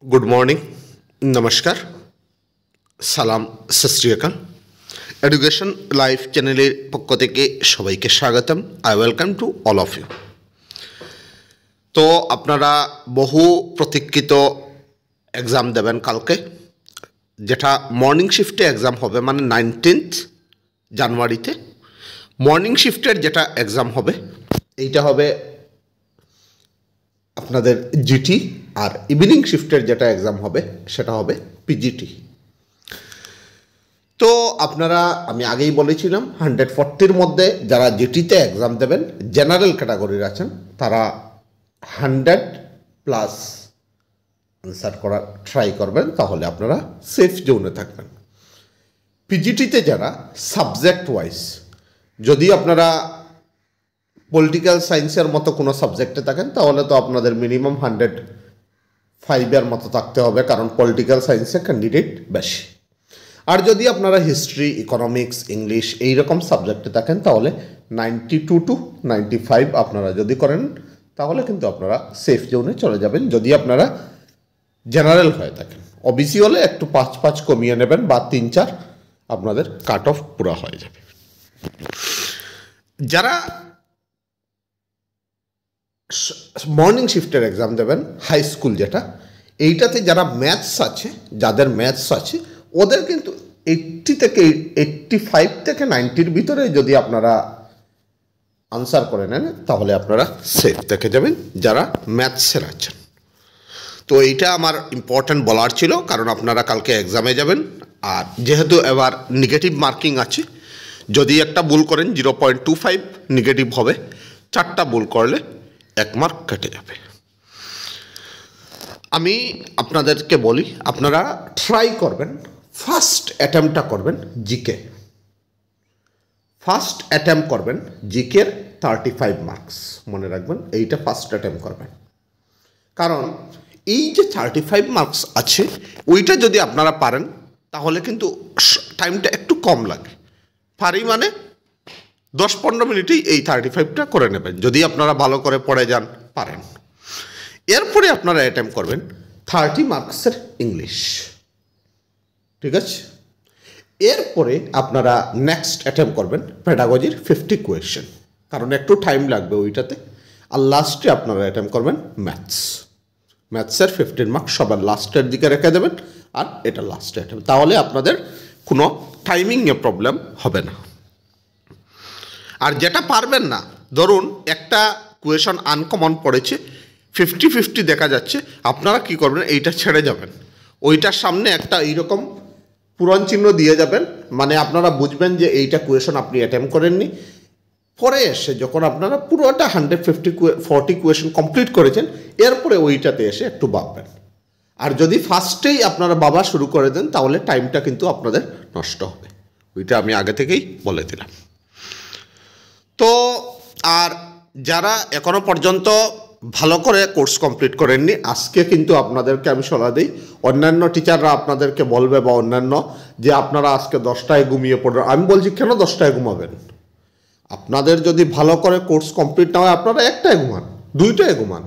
Good morning, नमस्कार, সালাম, সত শ্রী আকাল। এডুকেশন লাইফ চ্যানেলের পক্ষ থেকে সবাইকে স্বাগতম। I welcome to all of you. তো আপনারা বহু প্রতীক্ষিত এক্সাম দেবেন কালকে, যেটা মর্নিং শিফটে এক্সাম হবে, মানে 19 জানুয়ারিতে মর্নিং শিফটের যেটা এক্সাম হবে এইটা হবে আপনাদের জিটি, আর ইভিনিং শিফটের যেটা এক্সাম হবে সেটা হবে পিজিটি। তো আপনারা, আমি আগেই বলেছিলাম, 140-র মধ্যে যারা জিটিতে এক্সাম দেবেন, জেনারেল ক্যাটাগরির আছেন, তারা 100+ আনসার করার ট্রাই করবেন, তাহলে আপনারা সেফ জোনে থাকবেন। পিজিটিতে যারা সাবজেক্ট ওয়াইজ, যদি আপনারা পলিটিক্যাল সায়েন্সের মতো কোনো সাবজেক্টে থাকেন তাহলে তো আপনাদের মিনিমাম 105-এর মতো থাকতে হবে, কারণ পলিটিক্যাল সায়েন্সে ক্যান্ডিডেট বেশি। আর যদি আপনারা হিস্ট্রি, ইকোনমিক্স, ইংলিশ এইরকম সাবজেক্টে থাকেন তাহলে 92 to 95 আপনারা যদি করেন তাহলে কিন্তু আপনারা সেফ জোনে চলে যাবেন। যদি আপনারা জেনারেল হয়ে থাকেন, ওবিসি হলে একটু 5 কমিয়ে নেবেন, বা 3-4 আপনাদের কাট অফ পুরো হয়ে যাবে। যারা মর্নিং শিফটের এক্সাম দেবেন, হাই স্কুল যেটা, এইটাতে যারা ম্যাথস আছে, যাদের ম্যাথস আছে ওদের কিন্তু 85 থেকে 90-র ভিতরে যদি আপনারা আনসার করে নেন তাহলে আপনারা সেফ থেকে যাবেন, যারা ম্যাথসের আছেন। তো এইটা আমার ইম্পর্ট্যান্ট বলার ছিল, কারণ আপনারা কালকে এক্সামে যাবেন। আর যেহেতু এবার নেগেটিভ মার্কিং আছে, যদি একটা ভুল করেন 0.25 নেগেটিভ হবে, 4টা ভুল করলে 1 মার্ক কেটে যাবে। আমি আপনাদেরকে বলি, আপনারা ট্রাই করবেন, ফার্স্ট অ্যাটেম্পটা করবেন জিকে, ফার্স্ট অ্যাটেম্প করবেন জিকের 35 মার্কস, মনে রাখবেন এইটা ফার্স্ট অ্যাটেম্প করবেন। কারণ এই যে 35 মার্কস আছে ওইটা যদি আপনারা পারেন তাহলে কিন্তু টাইমটা একটু কম লাগে, পারি মানে 10-15 মিনিটেই এই 35টা করে নেবেন, যদি আপনারা ভালো করে পড়ে যান, পারেন। এরপরে আপনারা অ্যাটেম্প করবেন 30 মার্কসের ইংলিশ, ঠিক আছে? এরপরে আপনারা নেক্সট অ্যাটেম্প করবেন পেডাগজির 50 কোয়েশ্চেন, কারণ একটু টাইম লাগবে ওইটাতে। আর লাস্টে আপনারা অ্যাটেম্প করবেন ম্যাথসের 15 মার্কস, সবার লাস্টের দিকে রেখে দেবেন, আর এটা লাস্টে অ্যাটেম্প, তাহলে আপনাদের কোনো টাইমিংয়ে প্রবলেম হবে না। আর যেটা পারবেন না, ধরুন একটা কোয়েশন আনকমন পড়েছে, 50-50 দেখা যাচ্ছে, আপনারা কি করবেন, এইটা ছেড়ে যাবেন, ওইটার সামনে একটা এইরকম পূরণ চিহ্ন দিয়ে যাবেন, মানে আপনারা বুঝবেন যে এইটা কোয়েশন আপনি অ্যাটেম্প করেননি। পরে এসে যখন আপনারা পুরোটা 140 কোয়েশন কমপ্লিট করেছেন, এরপরে ওইটাতে এসে একটু ভাববেন। আর যদি ফার্স্টেই আপনারা ভাবা শুরু করে দেন তাহলে টাইমটা কিন্তু আপনাদের নষ্ট হবে, ওইটা আমি আগে থেকেই বলে দিলাম। তো আর যারা এখনো পর্যন্ত ভালো করে কোর্স কমপ্লিট করেননি, আজকে কিন্তু আপনাদেরকে আমি সলাহ দিই, অন্যান্য টিচাররা আপনাদেরকে বলবে বা অন্যান্য, যে আপনারা আজকে 10টায় ঘুমিয়ে পড়বেন। আমি বলছি কেন 10টায় ঘুমাবেন? আপনাদের যদি ভালো করে কোর্স কমপ্লিট না হয় আপনারা 1টায় ঘুমান, 2টায় ঘুমান।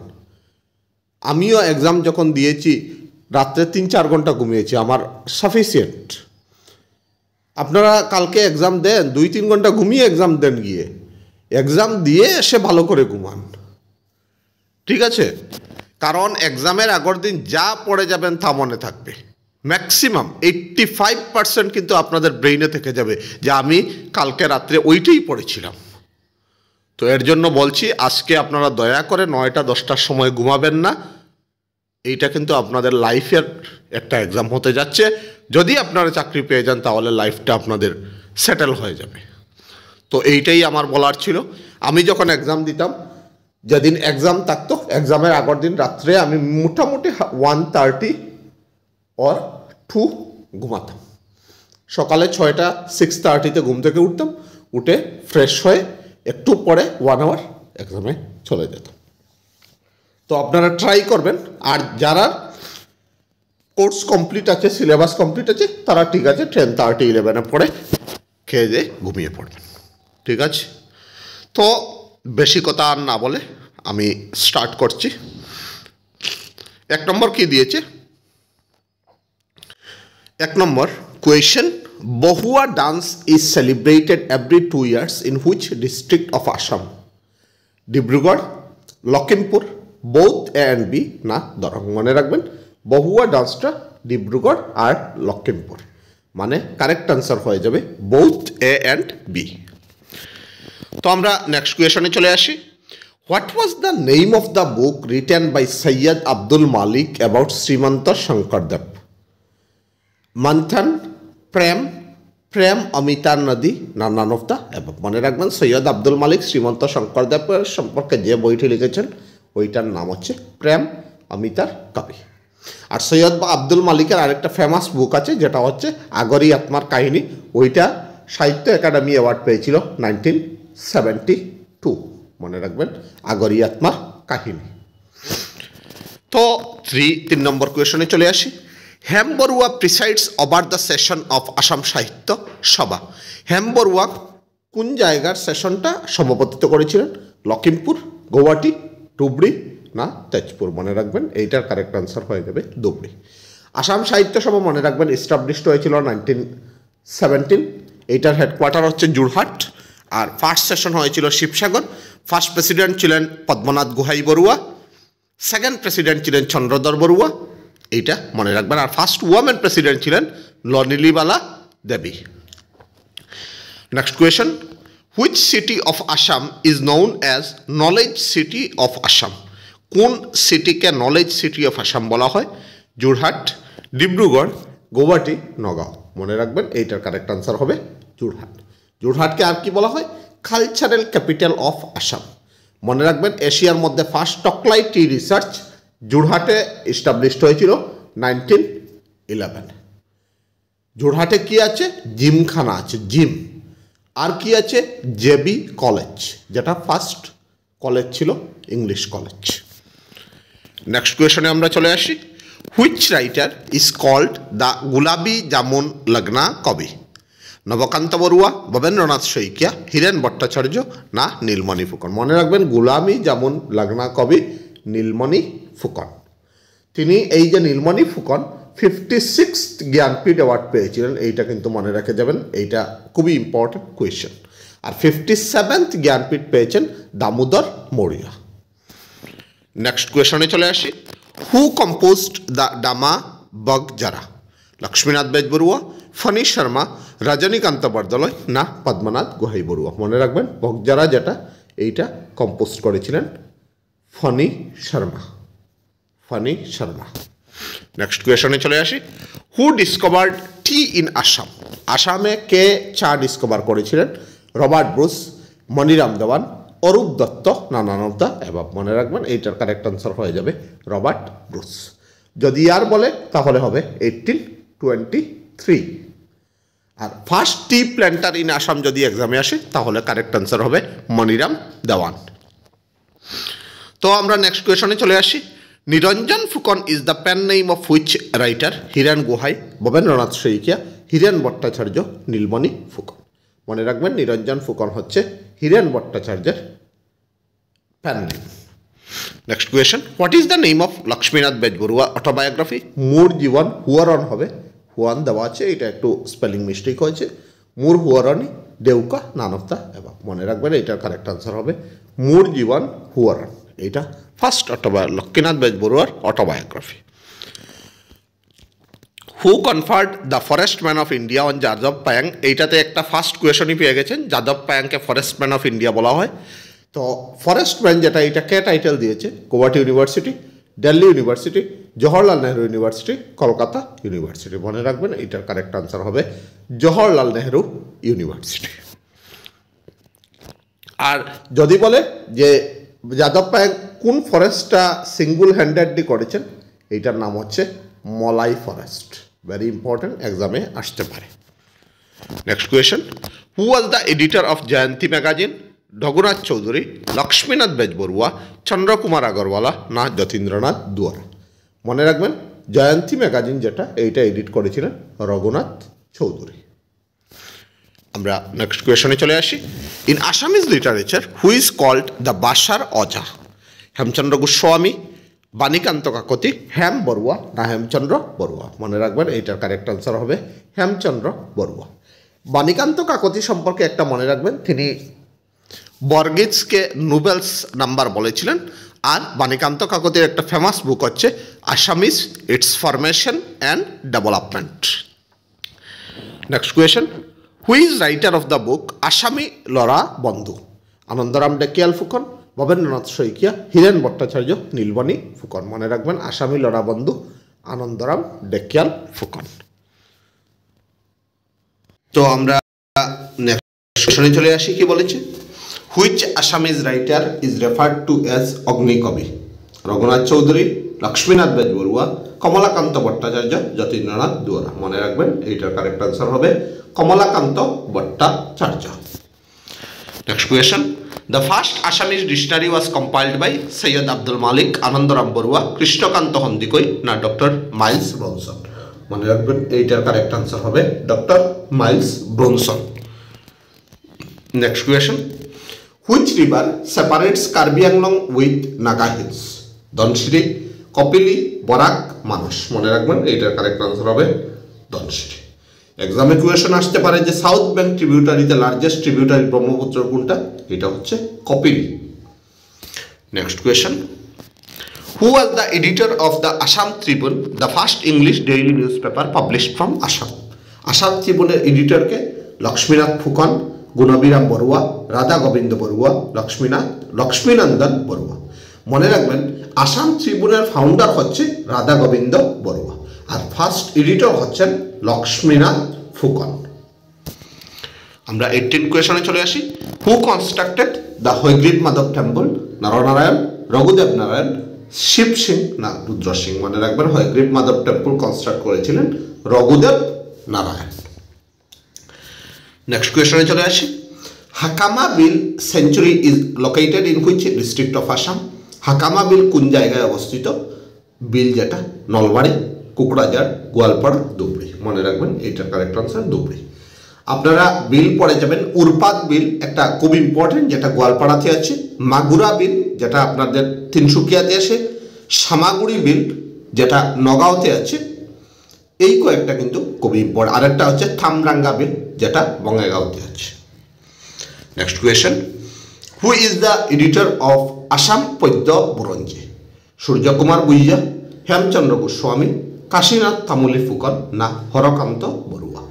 আমিও এক্সাম যখন দিয়েছি রাত্রে 3-4 ঘন্টা ঘুমিয়েছি, আমার সাফিসিয়েন্ট। আপনারা কালকে এক্সাম দেন, 2-3 ঘন্টা ঘুমিয়ে এক্সাম দেন, গিয়ে এক্সাম দিয়ে এসে ভালো করে ঘুমান, ঠিক আছে? কারণ এক্সামের আগের দিন যা পড়ে যাবেন তা মনে থাকবে, ম্যাক্সিমাম 85% কিন্তু আপনাদের ব্রেইনে থেকে যাবে যে আমি কালকে রাত্রে ওইটাই পড়েছিলাম। তো এর জন্য বলছি, আজকে আপনারা দয়া করে 9টা-10টার সময় ঘুমাবেন না, এইটা কিন্তু আপনাদের লাইফের একটা এক্সাম হতে যাচ্ছে। যদি আপনারা চাকরি পেয়ে যান তাহলে লাইফটা আপনাদের সেটেল হয়ে যাবে। তো এইটাই আমার বলার ছিল। আমি যখন এক্সাম দিতাম, যেদিন এক্সাম থাকতো এক্সামের আগের দিন রাত্রে আমি মোটামুটি 1:30 or 2 ঘুমাতাম, সকালে 6:30-তে ঘুম থেকে উঠতাম, উঠে ফ্রেশ হয়ে একটু পরে 1 আওয়ার এক্সামে চলে যেতাম। তো আপনারা ট্রাই করবেন। আর যারা কোর্স কমপ্লিট আছে, সিলেবাস কমপ্লিট আছে, তারা ঠিক আছে 10:30-11-এ পড়ে খেয়ে দিয়ে ঘুমিয়ে পড়বেন, ঠিক আছে? তো বেশি কথা আর না বলে আমি স্টার্ট করছি। 1 নম্বর কি দিয়েছে, 1 নম্বর question, Bohuwa dance is celebrated every 2 years in which district of Assam? Dibrugarh, Lakhimpur, বৌদ্ধ এ অ্যান্ড বি না দরং? মনে রাখবেন বহুয়া ডান্সটা ডিব্রুগড় আর লখিমপুর, মানে কারেক্ট আনসার হয়ে যাবে বৌদ্ধ এ অ্যান্ড বি। তো আমরা নেক্সট কোয়েশনে চলে আসি। What was the name of the book written by Syed Abdul Malik about Srimanta Sankardev? Manthan, Prem, প্রেম অমিতা নদী না নান অফ দ্য অ্যাবভ? মনে রাখবেন সৈয়দ আব্দুল মালিক শ্রীমন্ত শঙ্করদেবের সম্পর্কে যে বইটি লিখেছেন ওইটার নাম হচ্ছে প্রেম অমিতার কবি। আর সৈয়দ আব্দুল মালিকের আরেকটা ফেমাস বুক আছে যেটা হচ্ছে আগরি আত্মার কাহিনী, ওইটা সাহিত্য একাডেমি অ্যাওয়ার্ড পেয়েছিল 1972। মনে রাখবেন আগরি আত্মার কাহিনী। তো 3 নম্বর কোয়েশনে চলে আসি। Hem Barua presides over the session of Assam Sahitya Sabha. হেম বড়ুয়া কোন জায়গার সেশনটা সভাপতিত্ব করেছিলেন? লখিমপুর, গৌহাটি, ধুবড়ি না তেজপুর? মনে রাখবেন এইটার কারেক্ট আনসার হয়ে যাবে ধুবড়ি। আসাম সাহিত্য সভা মনে রাখবেন এস্টাবলিশড হয়েছিল 1917। এইটার হেডকোয়ার্টার হচ্ছে যোরহাট। আর ফার্স্ট সেশন হয়েছিল শিবসাগর। ফার্স্ট প্রেসিডেন্ট ছিলেন পদ্মনাথ গোহাই বড়ুয়া, সেকেন্ড প্রেসিডেন্ট ছিলেন চন্দ্রধর বড়ুয়া, এইটা মনে রাখবেন। আর ফার্স্ট ওয়ামেন প্রেসিডেন্ট ছিলেন Lalitbala Devi. Next question, which city of Assam is known as knowledge city of Assam? কোন সিটিকে নলেজ সিটি অফ আসাম বলা হয়? যোরহাট, ডিব্রুগড়, গৌহাটি, নগাঁও? মনে রাখবেন এইটার কারেক্ট আনসার হবে যোরহাট। যোরহাটকে আর কি বলা হয়? Cultural capital of Assam. মনে রাখবেন এশিয়ার মধ্যে ফার্স্ট টকলাই টি রিসার্চ যোরহাটে এস্টাবলিশড হয়েছিল 1911। যোরহাটে কি আছে? জিমখানা আছে, জিম। আর কি আছে? জেবি কলেজ, যেটা ফার্স্ট কলেজ ছিল ইংলিশ কলেজ। নেক্সট কোয়েশনে আমরা চলে আসি। Which writer is called the Gulabi Jamun Lagna Kavi? Nabakanta Barua, Bhabendranath Saikia, Hiren Bhattacharya না নীলমণি ফুকন? মনে রাখবেন গুলাবি জামুন লগ্না কবি নীলমণি ফুকন। তিনি এই যে নীলমণি ফুকন 56th জ্ঞানপীঠ অ্যাওয়ার্ড পেয়েছিলেন, এইটা কিন্তু মনে রেখে যাবেন, এইটা খুবই ইম্পর্টেন্ট কোয়েশ্চেন। আর 57th জ্ঞানপীঠ পেয়েছেন দামোদর মৌর্য। নেক্সট কোয়েশনে চলে আসি। হু কম্পোজড দ্য ডামা বগজারা? লক্ষ্মীনাথ বেজবরুয়া, ফণী শর্মা, রজনীকান্ত বরদলৈ না পদ্মনাথ গোহাই বড়ুয়া? মনে রাখবেন বগজারা যেটা এইটা কম্পোজ করেছিলেন ফণী শর্মা, ফণী শর্মা। নেক্সট কোয়েশনে চলে আসি। হু ডিসকভার্ড টি ইন আসাম? আসামে কে চা ডিসকভার করেছিলেন? রবার্ট ব্রুস, মনিরাম দেওয়ান, অরূপ দত্ত না নান অফ দ্য অ্যাবভ? মনে রাখবেন এইটার কারেক্ট আনসার হয়ে যাবে রবার্ট ব্রুস। যদি ইয়ার বলে তাহলে হবে 1823। আর first tea planter in Assam যদি এক্সামে আসে তাহলে কারেক্ট আনসার হবে মনিরাম দেওয়ান। তো আমরা নেক্সট কোয়েশনে চলে আসি। Niranjan Phukan is the pen name of which writer? Hiren Gohain, Bhabendranath Saikia, Hiren Bhattacharya, Nilmoni Phukan? মনে রাখবেন নিরঞ্জন ফুকন হচ্ছে হীরেন ভট্টাচার্যের pen name. Next question, what is the name of Lakshminath Bezbaroa autobiography? Mor Jiban Sowaran হবে, হুয়ান দেওয়া আছে, এটা একটু স্পেলিং মিস্টেক হয়েছে। মোর হুয়ারনি দেউকা নান অফ দ্য অ্যাবভ? মনে রাখবেন এইটার কারেক্ট আনসার হবে মোর জীবন হুয়ারন। এইটা ফার্স্ট লক্ষ্মীনাথ বেজবরুয়ার autobiography. Who conferred the forest man of India on যাদব পায়াং? এইটাতে একটা ফার্স্ট কোয়েশনই পেয়ে গেছেন, যাদব পায়াংকে ফরেস্ট ম্যান অফ ইন্ডিয়া বলা হয়। তো ফরেস্ট ম্যান যেটা এটা কে টাইটেল দিয়েছে? Guwahati university, Delhi university, Jawaharlal Nehru university, Kolkata university? মনে রাখবেন এটার কারেক্ট আনসার হবে জওহরলাল নেহরু ইউনিভার্সিটি। আর যদি বলে যে যাদব পায়াং কোন ফরেস্টটা সিঙ্গল হ্যান্ডেডলি করেছেন, এইটার নাম হচ্ছে মলাই ফরেস্ট। ভেরি ইম্পর্টেন্ট, এক্সামে আসতে পারে। Next question, who was the editor of Jayanti magazine? Raghunath Choudhury, Lakshminath Bezbaroa, Chandrakumar Agarwala না যতীন্দ্রনাথ দুয়ারা? মনে রাখবেন জয়ন্তী ম্যাগাজিন যেটা এইটা এডিট করেছিলেন রঘুনাথ চৌধুরী। আমরা নেক্সট কোয়েশনে চলে আসি। In Assamese literature who is called the বাসার অজা? হেমচন্দ্র গোস্বামী, বাণীকান্ত কাকতি হেম বড়ুয়া না হেমচন্দ্র বড়ুয়া? মনে রাখবেন এইটার কারেক্ট আনসার হবে হেমচন্দ্র বড়ুয়া। বাণীকান্ত কাকতি সম্পর্কে একটা মনে রাখবেন, তিনি বর্গিজকে নোবেলস নাম্বার বলেছিলেন। আর বাণীকান্ত কাকতির একটা ফেমাস বুক হচ্ছে Assamese, it's formation and development. Next question, who is writer of the বুক আসামি লড়া বন্ধু? আনন্দরাম ডেকিয়াল ফুকন, ভবেন্দ্রনাথ শইকিয়া, হীরেন ভট্টাচার্য, নীলমণি ফুকন। মনে রাখবেন আসামি লড়া বন্ধু আনন্দরাম ডেকিয়াল ফুকন। তো আমরা নেক্সট কোশ্চেনে চলে আসি। কি বলেছে? Which Assamese writer is referred to as Agnikabi? Raghunath Choudhury, Lakshminath Bezbaroa, Kamalakanta Bhattacharya, Jatindranath Duwara. মনে রাখবেন এইটার কারেক্ট আনসার হবে Kamalakanta Bhattacharya. Next question, the first Assamese dictionary was compiled by Syed Abdul Malik, Anandaram Barua, Krishnakanta Handique না ডক্টর মাইলস ব্রনসন? মনে রাখবেন এইটার কারেক্ট আনসার হবে doctor Miles Bronson. Next question, which river separates Karbi Anglong with Naga hills? Dhansiri, Kopili, Barak, মানস। মনে রাখবেন এইটার কারেক্ট আনসার হবে ধনশিরি। এক্সামে কোয়েশ্চেন আসতে পারে যে সাউথ ব্যাংক ট্রিবিউটারিতে লার্জেস্ট ট্রিবিউটারি ব্রহ্মপুত্র কোনটা? এটা হচ্ছে Kopili. Next question, who was the editor of the Assam tribune, the first English daily news paper published from Assam? Assam ত্রিবুনের এডিটরকে লক্ষ্মীনাথ ফুকন, গুণবিরাম বড়ুয়া, রাধা গোবিন্দ বড়ুয়া, লক্ষ্মীনন্দন বড়ুয়া। মনে রাখবেন আসাম ত্রিবুনের ফাউন্ডার হচ্ছে রাধা গোবিন্দ বড়ুয়া আর ফার্স্ট এডিটর হচ্ছেন লক্ষ্মীনাথ ফুকন। আমরা 18 কোয়েশনে চলে আসি। Who constructed the Hayagriva Madhav temple? নরনারায়ণ, রঘুদেব নারায়ণ, শিব সিং না রুদ্র সিং? মনে রাখবেন হয়গ্রীব মাধব টেম্পল কনস্ট্রাক্ট করেছিলেন রঘুদেব নারায়ণ। নেক্সট কোয়েশনে চলে আসি। Hakama beel sanctuary is located in which district of Assam? Hakama beel কোন জায়গায় অবস্থিত? বিল যেটা নলবাড়ি, কুকড়াঝাড়, গোয়ালপাড়া, ধুবড়ি। মনে রাখবেন এইটার কারেক্ট আনসার ধুবড়ি। আপনারা বিল পড়ে যাবেন। উরপাদ বিল একটা খুব ইম্পর্টেন্ট, যেটা গোয়ালপাড়াতে আছে। মাগুরা বিল যেটা আপনাদের তিনসুকিয়াতে আছে। সামাগুড়ি বিল যেটা নগাঁওতে আছে। এই কয়েকটা কিন্তু খুবই ইম্পর্টেন্ট। আরেকটা হচ্ছে থামরাঙ্গা বিল যেটা বঙ্গাইগাঁওতে আছে। Next question, who is the editor of Assam পদ্য বুরঞ্জি? সূর্যকুমার বুইয়া, হেমচন্দ্র গোস্বামী, কাশীনাথ তামুলি ফুকন না হরকান্ত বড়ুয়া?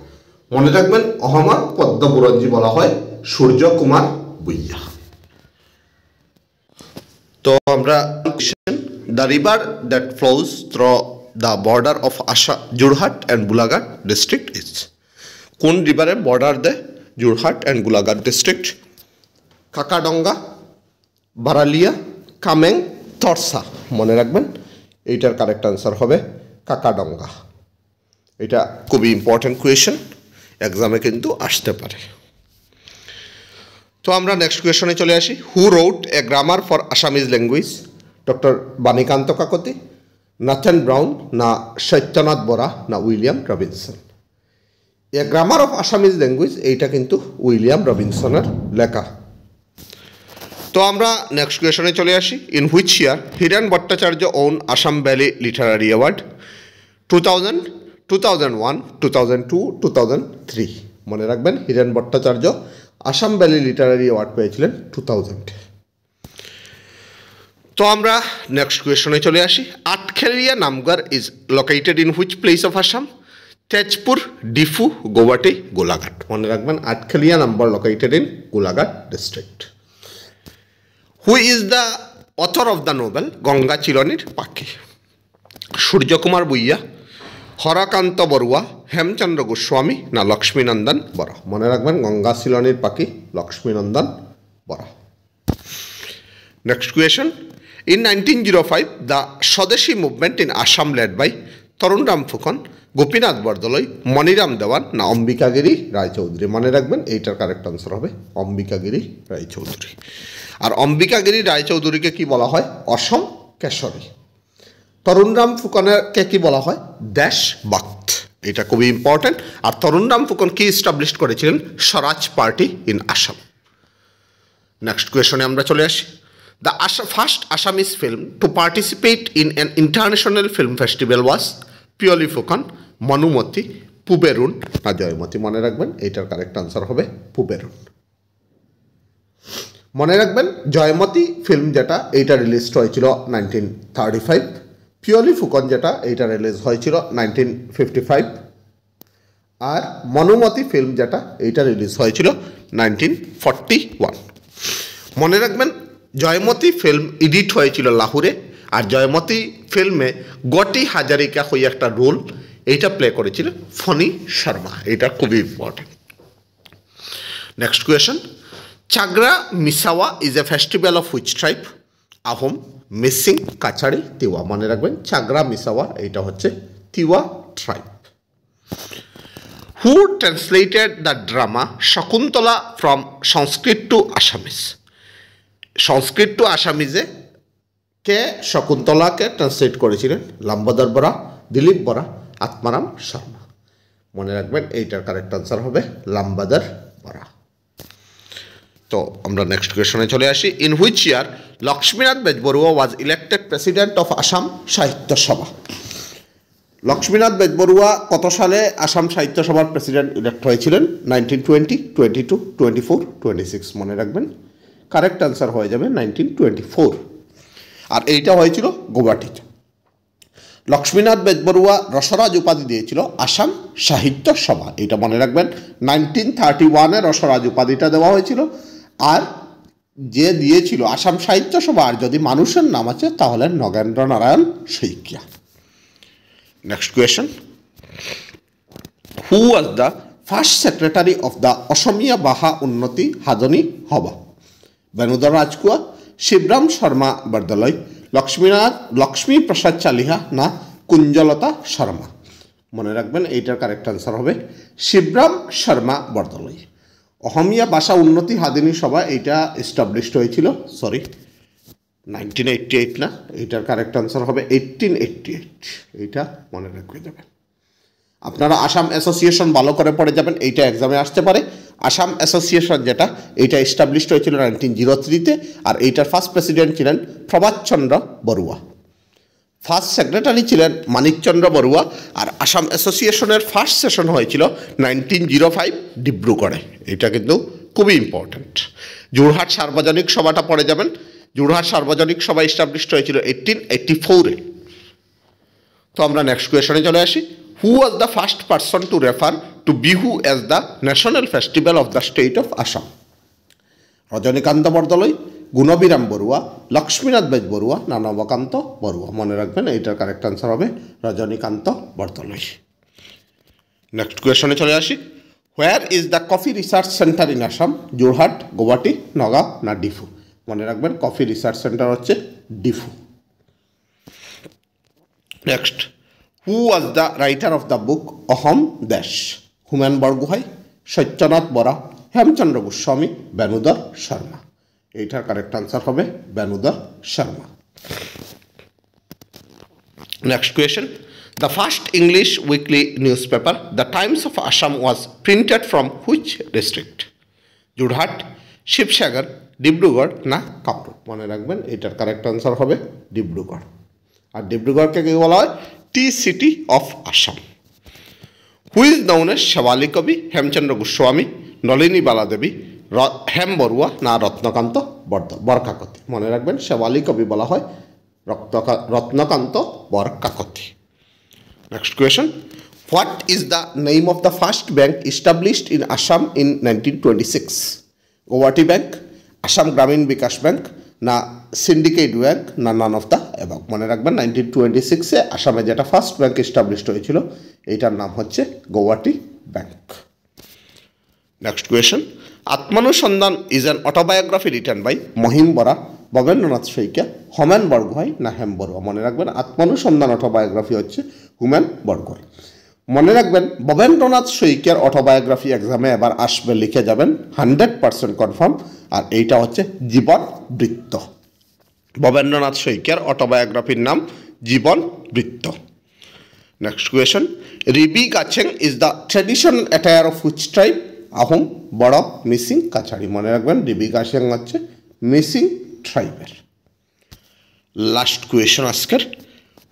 মনে রাখবেন অহমদ পদ্য বুরঞ্জি বলা হয় সূর্যকুমার বুইয়া। তো আমরা the river that flows through the border of Jorhat and Golaghat district is? কোন রিভারের বর্ডার দেয় যোরহাট অ্যান্ড গোলাঘাট ডিস্ট্রিক্ট? কাকাডঙ্গা, বারালিয়া, কামেং, তরসা। মনে রাখবেন এইটার কারেক্ট আনসার হবে কাকাডঙ্গা। এটা খুবই ইম্পর্টেন্ট কোয়েশ্চেন, এক্সামে কিন্তু আসতে পারে। তো আমরা নেক্সট কোয়েশনে চলে আসি। Who wrote a grammar for Assamese language? Doctor Banikanta Kakati, Nathan Brown না সত্যনাথ বরা না William Robinson? A grammar of Assamese language এইটা কিন্তু উইলিয়াম রবিনসনের লেখা। তো আমরা নেক্সট কোয়েশনে চলে আসি। In which year Hiren Bhattacharya won Assam valley literary award? 2000, 2001, 2002, 2003? মনে রাখবেন Hiren Bhattacharya Assam valley literary award পেয়েছিলেন 2000। তো আমরা নেক্সট কোয়েশনে চলে আসি। Atkhelia Namghar is located in which place of Assam? Tezpur, Diphu, Guwahati, Golaghat? মনে রাখবেন Atkhelia Namghar located in Golaghat district. Who is the author of the novel Ganga Chilonir Pakhi? Suryakumar বুইয়া, হরকান্ত বড়ুয়া, হেমচন্দ্র গোস্বামী না লক্ষ্মীনন্দন বরা? মনে রাখবেন Ganga Chilonir Pakhi Lakshminandan Bora. Next question, in 1905 the Swadeshi movement in Assam led by Tarunram Phukan, Gopinath Bordoloi, Maniram Dewan না অম্বিকাগিরি রায়চৌধুরী? মনে রাখবেন এইটার কারেক্ট আনসার হবে অম্বিকাগিরি রায়চৌধুরী। আর অম্বিকাগিরি রায়চৌধুরীকে কি বলা হয়? অসম কেশরী। তরুণরাম ফুকনকে কি বলা হয়? দেশভক্ত। এটা খুবই ইম্পর্টেন্ট। আর তরুণরাম ফুকন কি এস্টাবলিশ করেছিলেন? স্বরাজ পার্টি ইন আসাম। নেক্সট কোয়েশনে আমরা চলে আসি। The first Assamese film to participate in an international film festival was Pioli Fukan, Manumati, Puberun আর জয়মতি। মনে রাখবেন এইটার কারেক্ট আনসার হবে পুবেরুন। মনে রাখবেন জয়মতি ফিল্ম যেটা এইটা রিলিজ হয়েছিল 1935, পিওলি ফুকন যেটা এইটা রিলিজ হয়েছিল 1955, আর মনুমতি ফিল্ম যেটা এইটা রিলিজ হয়েছিল 1941। মনে রাখবেন জয়মতি ফিল্ম এডিট হয়েছিল লাহোরে, আর জয়মতি ফিল্মে গটি হাজারিকা হয়ে একটা রোল এইটা প্লে করেছিল ফণি শর্মা। এটা খুবই important. Next question, Chagra Misawa is a festival of which tribe? Ahom, Mising, Kachari, Tiwa. মনে রাখবেন চাগরা মিসাওয়া এইটা হচ্ছে Tiwa tribe. Who translated the drama Shakuntala from Sanskrit to Assamese? Sanskrit to আসামিজে কে শকুন্তলাকে ট্রান্সলেট করেছিলেন? লাম্বদর বরা, দিলীপ বরা, আত্মারাম শর্মা। মনে রাখবেন এইটার কারেক্ট আনসার হবে লাম্বদর বরা। তো আমরা নেক্সট কোয়েশনে চলে আসি। In which year Lakshminath Bezbaroa was elected president of Assam Sahitya Sabha? Lakshminath Bezbaruah কত সালে আসাম সাহিত্য সভার প্রেসিডেন্ট ইলেক্ট হয়েছিলেন? 1920, 22, 24, 26। মনে রাখবেন কারেক্ট আনসার হয়ে যাবে 1924। আর এইটা হয়েছিল গৌহাটিতে। লক্ষ্মীনাথ বেজবরুয়া রসরাজ উপাধি দিয়েছিল আসাম সাহিত্য সভা। এটা মনে রাখবেন 1931-এ রসরাজ উপাধিটা দেওয়া হয়েছিল। আর যে দিয়েছিল আসাম সাহিত্য সভা, আর যদি মানুষের নাম আছে তাহলে Nagendra Narayan Saikia. Next question, who was the first secretary of the Asomiya Bhasha Unnati সাধনী সভা? বেনুধর রাজকুয়া, শিবরাম শর্মা বরদলৈ, লক্ষ্মী প্রসাদ চালিহা না কুঞ্জলতা শর্মা? মনে রাখবেন এইটার কারেক্ট আনসার হবে শিবরাম শর্মা বরদলৈ। অসমীয়া ভাষা উন্নতি সাধনী সভা এইটা এস্টাবলিশড হয়েছিল 1988 না, এইটার কারেক্ট আনসার হবে 1888। এইটা মনে রাখবে যাবেন। আপনারা আসাম অ্যাসোসিয়েশন ভালো করে পড়ে যাবেন, এইটা এক্সামে আসতে পারে। আসাম অ্যাসোসিয়েশন যেটা এইটা এস্টাবলিশড হয়েছিল 1903-তে, আর এইটার ফার্স্ট প্রেসিডেন্ট ছিলেন প্রভাতচন্দ্র বড়ুয়া। ফার্স্ট সেক্রেটারি ছিলেন মানিকচন্দ্র বড়ুয়া। আর আসাম অ্যাসোসিয়েশনের ফার্স্ট সেশন হয়েছিল 1905 ডিব্রুগড়ে। এটা কিন্তু খুবই ইম্পর্ট্যান্ট। যোরহাট সার্বজনিক সভাটা পড়ে যাবেন। যোরহাট সার্বজনিক সভা এস্টাবলিশড হয়েছিল 1884-এ। তো আমরা নেক্সট কোয়েশনে চলে আসি। Who was the first person to refer to Bihu as the national festival of the state of Assam? Rajanikanta Bordoloi, Gunabhiram Barua, Lakshminath Bezbaroa না নবকান্ত বড়ুয়া? মনে রাখবেন এইটার কারেক্ট আনসার হবে রজনীকান্ত বরদলৈ। নেক্সট কোয়েশনে চলে আসি। Where is the coffee research centre in Assam? Jorhat, Guwahati, Nagaon না ডিফু? মনে রাখবেন কফি রিসার্চ সেন্টার হচ্ছে Diphu. Next, who was the writer of the book Aham Desh? Humayun Borgohain, Satyanath Bora, Hemchandra Goswami, Benudhar Sharma? এইটার কারেক্ট আনসার হবে Benudhar Sharma. Next question, the first English weekly news paper the times of Assam was printed from which district? Jorhat, Sivasagar, Dibrugarh না কামরূপ? মনে রাখবেন এটার কারেক্ট আনসার হবে ডিব্রুগড়। আর ডিব্রুগড়কে কি বলা হয়? Tea city of Assam. Who is known as Sewali Kavi? Hemchandra Goswami, Nalini বালা দেবী, হেম বড়ুয়া না রত্নকান্ত বরকাকতি? মনে রাখবেন শেওয়ালি কবি বলা হয় Ratnakanta Borkakoti. Next question, what is the name of the first bank established in Assam in 1926? Guwahati bank, Assam Gramin Vikash bank না সিন্ডিকেট ব্যাংক না নান অফ দ্য অ্যাবাভ? মনে রাখবেন 1926-এ আসামে যেটা ফার্স্ট ব্যাংক এস্টাবলিশড হয়েছিল এইটার নাম হচ্ছে Guwahati bank. Next question, Atmanusandhan is an autobiography written by Mahim Bora, Bhabendranath Saikia, Homen Borgohain না হেম বড়ুয়া? মনে রাখবেন আত্মানুসন্ধান অটোবায়োগ্রাফি হচ্ছে হোমেন বরগোহাই। মনে রাখবেন ভবেন্দ্রনাথ শইকীয়ার অটোবায়োগ্রাফি এক্সামে এবার আসবে, লিখে যাবেন 100% কনফার্ম। আর এইটা হচ্ছে জীবন বৃত্ত। ভবেন্দ্রনাথ শইকীয়ার অটোবায়োগ্রাফির নাম Jiban Britta. Next question, Ribi Gaseng is the traditional attire of which tribe? Ahom, Bodo, Mising, Kachari? মনে রাখবেন রিবি গাছেং হচ্ছে মিসিং ট্রাইবের। লাস্ট কোয়েশন আজকের,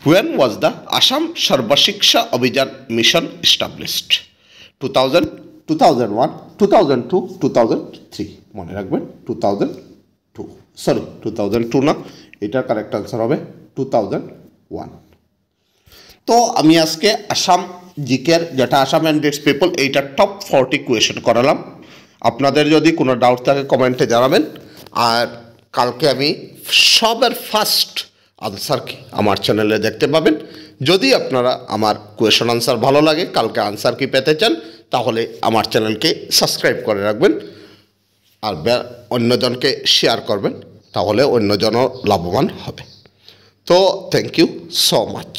when was the Assam Sarva Shiksha Abhijan mission established? 2000, 2001, 2002, 2003 মনে রাখবেন 2002, সরি 2002 না, এটার কারেক্ট আনসার হবে 2001। তো আমি আজকে আসাম জিকের যেটা আসাম অ্যান্ড ইটস পিপল এইটার টপ 40 কোয়েশন করালাম। আপনাদের যদি কোনো ডাউট থাকে কমেন্টে জানাবেন। আর কালকে আমি সবার ফার্স্ট আনসার কি আমার চ্যানেলে দেখতে পাবেন। যদি আপনারা আমার কোয়েশন আনসার ভালো লাগে, কালকে আনসার কি পেতে চান, তাহলে আমার চ্যানেলকে সাবস্ক্রাইব করে রাখবেন আর অন্যজনকে শেয়ার করবেন, তাহলে অন্যজনও লাভবান হবে। তো থ্যাংক ইউ সো মাচ।